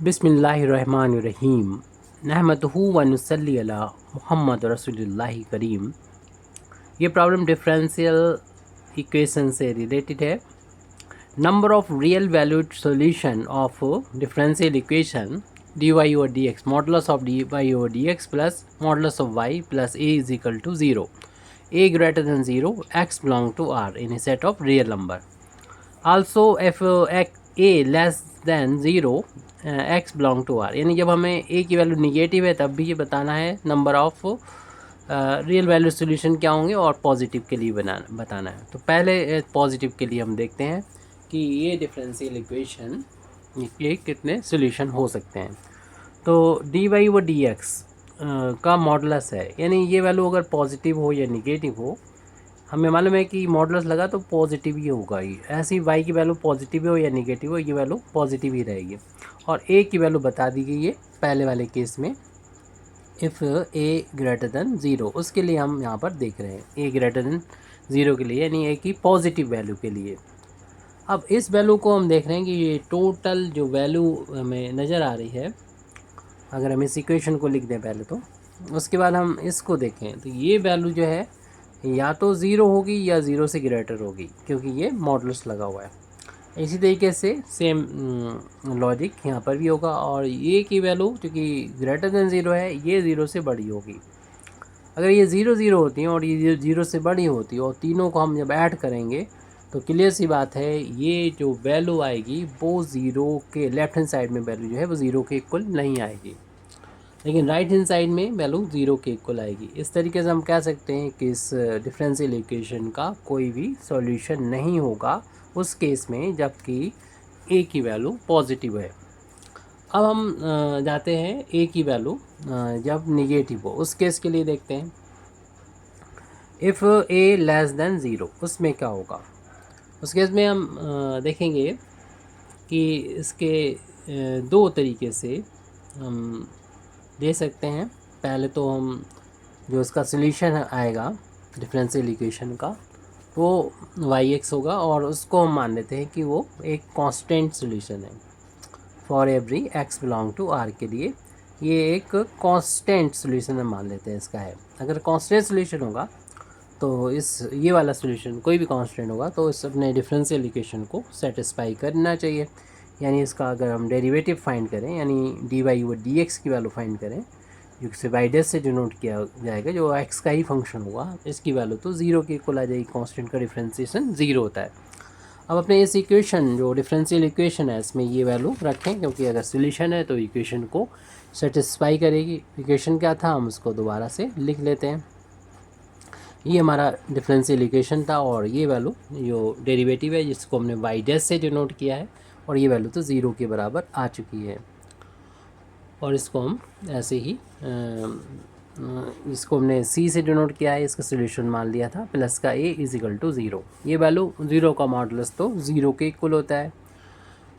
बिस्मिल्लाहिर्रहमानिर्रहीम नहमदुहु व नुसल्ली अला मुहम्मद रसूलुल्लाहि करीम। ये प्रॉब्लम डिफरेंशियल इक्वेशन से रिलेटेड है। Number of real valued solution of differential equation D Y over D X modulus of D Y over D X plus modulus of Y plus A is equal to zero, A greater than zero, X belong to R in a set of real number. Also if A less than zero X belong to R, यानी जब हमें ए की value negative है तब भी ये बताना है number of real value solution क्या होंगे और पॉजिटिव के लिए बताना है। तो पहले पॉजिटिव के लिए हम देखते हैं कि ये डिफरेंशियल इक्वेशन के कितने सोल्यूशन हो सकते हैं। तो डी वाई व डी एक्स का मॉडुलस है, यानी ये वैल्यू अगर पॉजिटिव हो या निगेटिव हो, हमें मालूम है कि मॉडुलस लगा तो पॉजिटिव ही होगा ही। ऐसी वाई की वैल्यू पॉजिटिव हो या निगेटिव हो, ये वैल्यू पॉजिटिव ही रहेगी। और ए की वैल्यू बता दी गई है पहले वाले केस में, if A greater than zero, उसके लिए हम यहाँ पर देख रहे हैं ए ग्रेटर देन ज़ीरो के लिए, यानी ए की पॉजिटिव वैल्यू के लिए। अब इस वैल्यू को हम देख रहे हैं कि ये टोटल जो वैल्यू हमें नज़र आ रही है, अगर हम इस इक्वेशन को लिख दें पहले तो, उसके बाद हम इसको देखें तो ये वैल्यू जो है या तो ज़ीरो होगी या ज़ीरो से ग्रेटर होगी, क्योंकि ये मॉडुलस लगा हुआ है। इसी तरीके से सेम लॉजिक यहाँ पर भी होगा, और ये की वैल्यू क्योंकि ग्रेटर देन ज़ीरो है, ये ज़ीरो से बड़ी होगी। अगर ये ज़ीरो ज़ीरो होती हैं और ये ज़ीरो से बड़ी होती है और तीनों को हम जब ऐड करेंगे तो क्लियर सी बात है ये जो वैल्यू आएगी वो ज़ीरो के लेफ्ट हैंड साइड में वैल्यू जो है वो ज़ीरो के इक्वल नहीं आएगी, लेकिन राइट हैंड साइड में वैल्यू ज़ीरो के इक्वल आएगी। इस तरीके से हम कह सकते हैं कि इस डिफरेंशियल इक्वेशन का कोई भी सॉल्यूशन नहीं होगा उस केस में जबकि ए की वैल्यू पॉजिटिव है। अब हम जाते हैं ए की वैल्यू जब निगेटिव हो, उस केस के लिए देखते हैं। If A less than zero, उसमें क्या होगा। उस केस में हम देखेंगे कि इसके दो तरीके से हम दे सकते हैं। पहले तो हम जो इसका सॉल्यूशन आएगा डिफरेंशियल इक्वेशन का वो वाई एक्स होगा, और उसको हम मान लेते हैं कि वो एक कांस्टेंट सॉल्यूशन है for every X belong to R के लिए। ये एक कांस्टेंट सॉल्यूशन हम मान लेते हैं इसका है। अगर कांस्टेंट सॉल्यूशन होगा तो इस ये वाला सॉल्यूशन कोई भी कांस्टेंट होगा तो इस अपने डिफरेंशियल इक्वेशन को सेटिस्फाई करना चाहिए। यानी इसका अगर हम डेरिवेटिव फाइंड करें, यानी डी वाई व डी एक्स की वैल्यू फाइंड करें, जिसे बाई डेस से डिनोट किया जाएगा, जो एक्स का ही फंक्शन होगा, इसकी वैल्यू तो ज़ीरो के इक्वल आ जाएगी। कांस्टेंट का डिफरेंशिएशन ज़ीरो होता है। अब अपने इस इक्वेशन जो डिफरेंशियल इक्वेशन है इसमें ये वैल्यू रखें, क्योंकि अगर सोल्यूशन है तो इक्वेशन को सेटिस्फाई करेगी। इक्वेशन क्या था हम उसको दोबारा से लिख लेते हैं। ये हमारा डिफरेंशियल इक्वेशन था और ये वैल्यू जो डेरिवेटिव है जिसको हमने वाई डैश से डिनोट किया है, और ये वैल्यू तो ज़ीरो के बराबर आ चुकी है। और इसको हम ऐसे ही इसको हमने सी से डिनोट किया है, इसका सोल्यूशन मान लिया था, प्लस का A is equal to zero. ये वैल्यू ज़ीरो का मॉडुलस तो ज़ीरो के इक्वल होता है,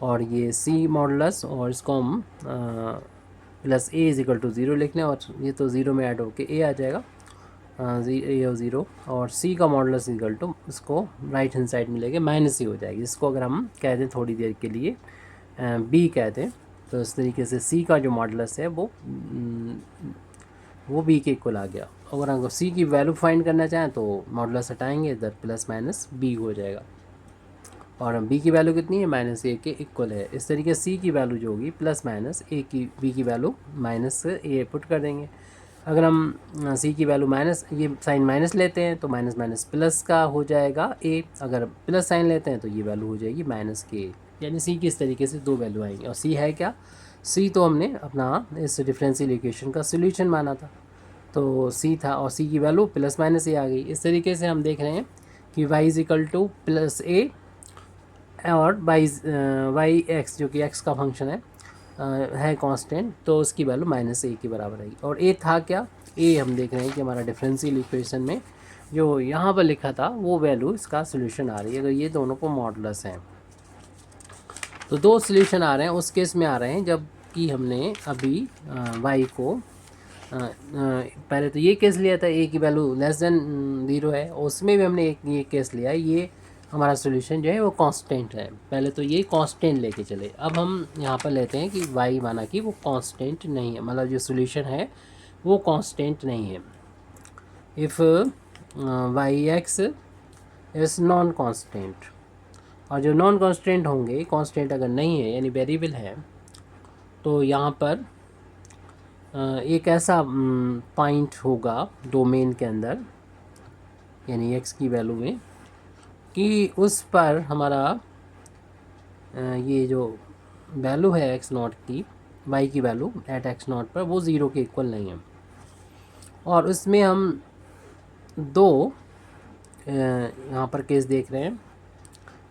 और ये सी मॉडुलस, और इसको हम plus A is equal to zero लिख लें, और ये तो ज़ीरो में ऐड होके ए आ जाएगा, ज़ीरो, और सी का मॉडुलस इक्वल टू इसको राइट हैंड साइड में लेके माइनस ही हो जाएगी। इसको अगर हम कह दें थोड़ी देर के लिए बी कह दें, तो इस तरीके से सी का जो मॉडुलस है वो बी के इक्वल आ गया। अगर हम सी की वैल्यू फाइंड करना चाहें तो मॉडुलस हटाएंगे, इधर प्लस माइनस बी हो जाएगा, और बी की वैल्यू कितनी है, माइनस ए के इक्वल है। इस तरीके सी की वैल्यू जो होगी प्लस माइनस ए की, बी की वैल्यू माइनस ए पुट कर देंगे। अगर हम सी की वैल्यू माइनस, ये साइन माइनस लेते हैं तो माइनस माइनस प्लस का हो जाएगा ए, अगर प्लस साइन लेते हैं तो ये वैल्यू हो जाएगी माइनस के। यानी सी की इस तरीके से दो वैल्यू आएंगी। और सी है क्या, सी तो हमने अपना इस डिफरेंशियल इक्वेशन का सोल्यूशन माना था, तो सी था, और सी की वैल्यू प्लस माइनस ए आ गई। इस तरीके से हम देख रहे हैं कि Y is equal to plus A, और वाई एक्स जो कि एक्स का फंक्शन है कांस्टेंट, तो उसकी वैल्यू माइनस ए के बराबर आएगी। और ए था क्या, ए हम देख रहे हैं कि हमारा डिफरेंशियल इक्वेशन में जो यहाँ पर लिखा था वो वैल्यू इसका सोल्यूशन आ रही है। अगर ये दोनों को मॉडुलस हैं तो दो सोल्यूशन आ रहे हैं, उस केस में आ रहे हैं जब कि हमने अभी वाई को पहले तो ये केस लिया था ए की वैल्यू लेस देन ज़ीरो है, उसमें भी हमने एक ये केस लिया है। ये हमारा सॉल्यूशन जो है वो कांस्टेंट है। पहले तो ये कांस्टेंट लेके चले। अब हम यहाँ पर लेते हैं कि y माना कि वो कांस्टेंट नहीं है, मतलब जो सॉल्यूशन है वो कांस्टेंट नहीं है। If Y X is non constant, और जो नॉन कांस्टेंट होंगे, कांस्टेंट अगर नहीं है यानी वेरिएबल है, तो यहाँ पर एक ऐसा पॉइंट होगा डोमेन के अंदर यानी x की वैल्यू में कि उस पर हमारा ये जो वैल्यू है x नॉट की, y की वैल्यू एट x नॉट पर वो ज़ीरो के इक्वल नहीं है। और उसमें हम दो यहाँ पर केस देख रहे हैं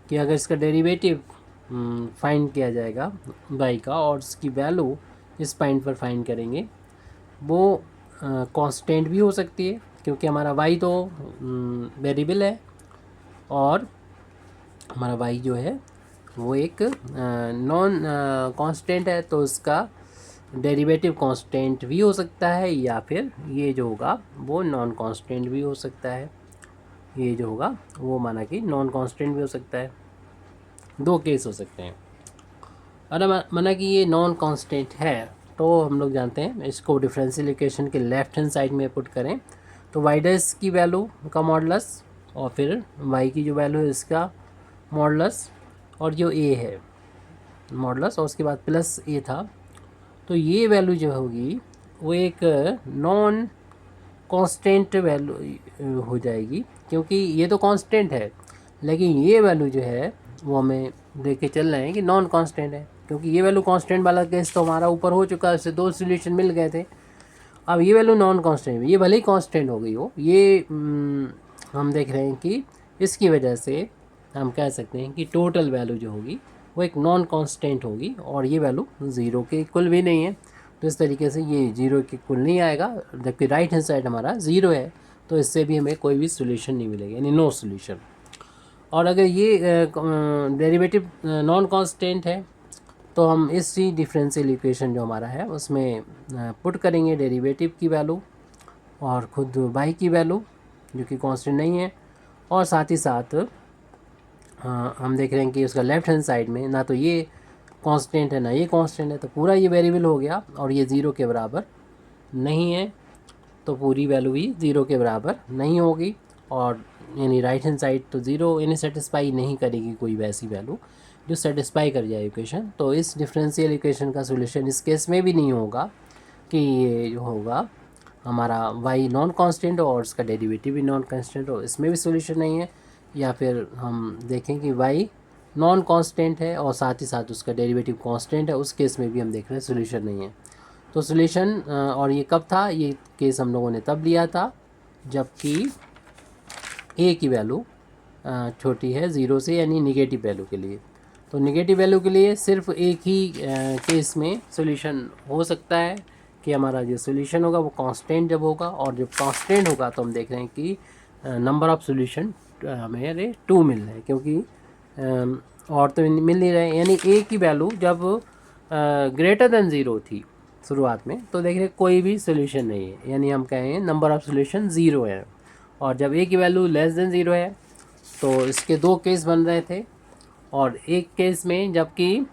कि अगर इसका डेरिवेटिव फाइंड किया जाएगा y का और उसकी वैल्यू इस पॉइंट पर फाइंड करेंगे, वो कांस्टेंट भी हो सकती है क्योंकि हमारा y तो वेरिएबल है और हमारा y जो है वो एक नॉन कांस्टेंट है, तो उसका डेरिवेटिव कांस्टेंट भी हो सकता है या फिर ये जो होगा वो नॉन कांस्टेंट भी हो सकता है। ये जो होगा वो माना कि नॉन कांस्टेंट भी हो सकता है। दो केस हो सकते हैं। और माना कि ये नॉन कांस्टेंट है तो हम लोग जानते हैं इसको डिफरेंशियल इक्वेशन के लेफ्ट हैंड साइड में पुट करें तो वाई डैश की वैल्यू का मॉडुलस और फिर वाई की जो वैल्यू है इसका मॉडुलस और जो ए है मॉडुलस और उसके बाद प्लस ए था, तो ये वैल्यू जो होगी वो एक नॉन कांस्टेंट वैल्यू हो जाएगी क्योंकि ये तो कांस्टेंट है, लेकिन ये वैल्यू जो है वो हमें देख के चल रहे हैं कि नॉन कांस्टेंट है क्योंकि ये वैल्यू कांस्टेंट वाला केस तो हमारा ऊपर हो चुका है, इससे दो सॉल्यूशन मिल गए थे। अब ये वैल्यू नॉन कांस्टेंट, ये भले ही कांस्टेंट हो गई हो, ये हम देख रहे हैं कि इसकी वजह से हम कह सकते हैं कि टोटल वैल्यू जो होगी वो एक नॉन कांस्टेंट होगी और ये वैल्यू ज़ीरो के इक्वल भी नहीं है। तो इस तरीके से ये ज़ीरो के इक्वल नहीं आएगा, जबकि राइट हैंड साइड हमारा ज़ीरो है, तो इससे भी हमें कोई भी सोल्यूशन नहीं मिलेगा यानी नो सोल्यूशन। और अगर ये डेरिवेटिव नॉन कांस्टेंट है तो हम इसी डिफरेंशियल इक्वेशन जो हमारा है उसमें पुट करेंगे डेरिवेटिव की वैल्यू और खुद y की वैल्यू जो कि कांस्टेंट नहीं है, और साथ ही साथ हम देख रहे हैं कि उसका लेफ्ट हैंड साइड में ना तो ये कांस्टेंट है ना ये कांस्टेंट है, तो पूरा ये वेरिएबल हो गया और ये ज़ीरो के बराबर नहीं है, तो पूरी वैल्यू भी ज़ीरो के बराबर नहीं होगी और यानी राइट हैंड साइड तो ज़ीरो यानी सेटिस्फाई नहीं करेगी कोई वैसी वैल्यू जो सेटिस्फाई कर जाए इक्वेशन। तो इस डिफरेंशियल इक्वेशन का सोल्यूशन इस केस में भी नहीं होगा कि ये जो होगा हमारा y नॉन कांस्टेंट हो और उसका डेरिवेटिव भी नॉन कांस्टेंट हो, इसमें भी सोल्यूशन नहीं है। या फिर हम देखें कि y नॉन कांस्टेंट है और साथ ही साथ उसका डेरिवेटिव कांस्टेंट है, उस केस में भी हम देख रहे हैं सोल्यूशन नहीं है। तो सोल्यूशन और ये कब था, ये केस हम लोगों ने तब लिया था जबकि a की वैल्यू छोटी है ज़ीरो से यानी निगेटिव वैल्यू के लिए। तो निगेटिव वैल्यू के लिए सिर्फ एक ही केस में सोल्यूशन हो सकता है कि हमारा जो सोल्यूशन होगा वो कांस्टेंट जब होगा, और जब कांस्टेंट होगा तो हम देख रहे हैं कि नंबर ऑफ़ सोल्यूशन हमें 2 मिल रहे हैं क्योंकि और तो मिल नहीं रहे, यानी a की वैल्यू जब ग्रेटर देन ज़ीरो थी शुरुआत में तो देख रहे कोई भी सोल्यूशन नहीं है, यानी हम कहें नंबर ऑफ़ सोल्यूशन ज़ीरो है। और जब a की वैल्यू लेस देन ज़ीरो है तो इसके दो केस बन रहे थे, और एक केस में जबकि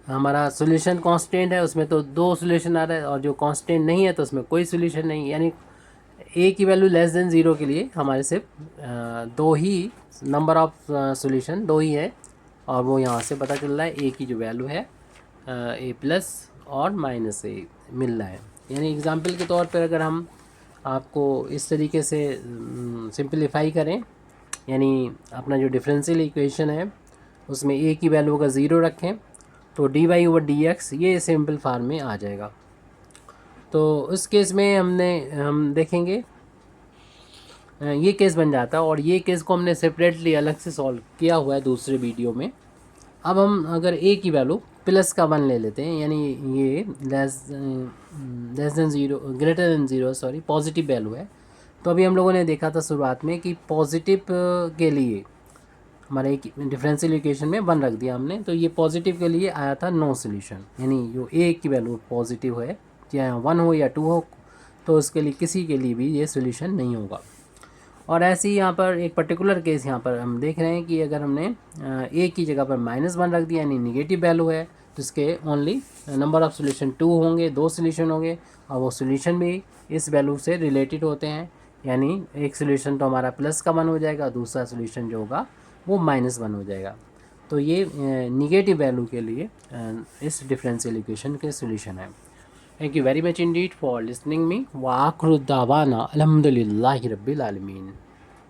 हमारा सोल्यूशन कांस्टेंट है उसमें तो दो सोल्यूशन आ रहा है और जो कांस्टेंट नहीं है तो उसमें कोई सोल्यूशन नहीं, यानी a की वैल्यू लेस देन ज़ीरो के लिए हमारे सिर्फ दो ही नंबर ऑफ़ सोल्यूशन दो ही है, और वो यहाँ से पता चल रहा है a की जो वैल्यू है a प्लस और माइनस a मिल रहा है। यानी एग्जांपल के तौर पर अगर हम आपको इस तरीके से सिंपलीफाई करें, यानी अपना जो डिफरेंशियल इक्वेशन है उसमें a की वैल्यू का ज़ीरो रखें तो dy/dx ये सिंपल फार्म में आ जाएगा। तो उस केस में हम देखेंगे ये केस बन जाता है, और ये केस को हमने सेपरेटली अलग से सॉल्व किया हुआ है दूसरे वीडियो में। अब हम अगर a की वैल्यू प्लस का 1 ले लेते हैं, यानी ये less than zero greater than zero sorry positive value है, तो अभी हम लोगों ने देखा था शुरुआत में कि पॉजिटिव के लिए हमारे एक डिफरेंशियल इक्वेशन में 1 रख दिया हमने, तो ये पॉजिटिव के लिए आया था नो सोल्यूशन, यानी जो a की वैल्यू पॉजिटिव है चाहे 1 हो या 2 हो तो उसके लिए किसी के लिए भी ये सोल्यूशन नहीं होगा। और ऐसे ही यहाँ पर एक पर्टिकुलर केस यहाँ पर हम देख रहे हैं कि अगर हमने ए की जगह पर -1 रख दिया यानी निगेटिव वैल्यू है, तो इसके ओनली नंबर ऑफ सोल्यूशन 2 होंगे, 2 सोल्यूशन होंगे, और वो सोल्यूशन भी इस वैल्यू से रिलेटेड होते हैं, यानी एक सोल्यूशन तो हमारा प्लस का 1 हो जाएगा, दूसरा सोल्यूशन जो होगा वो -1 हो जाएगा। तो ये निगेटिव वैल्यू के लिए इस डिफरेंशियल इक्वेशन के सोल्यूशन है। Thank you very much indeed for listening me. Wa akhiru da'wana alhamdulillahi rabbil alamin.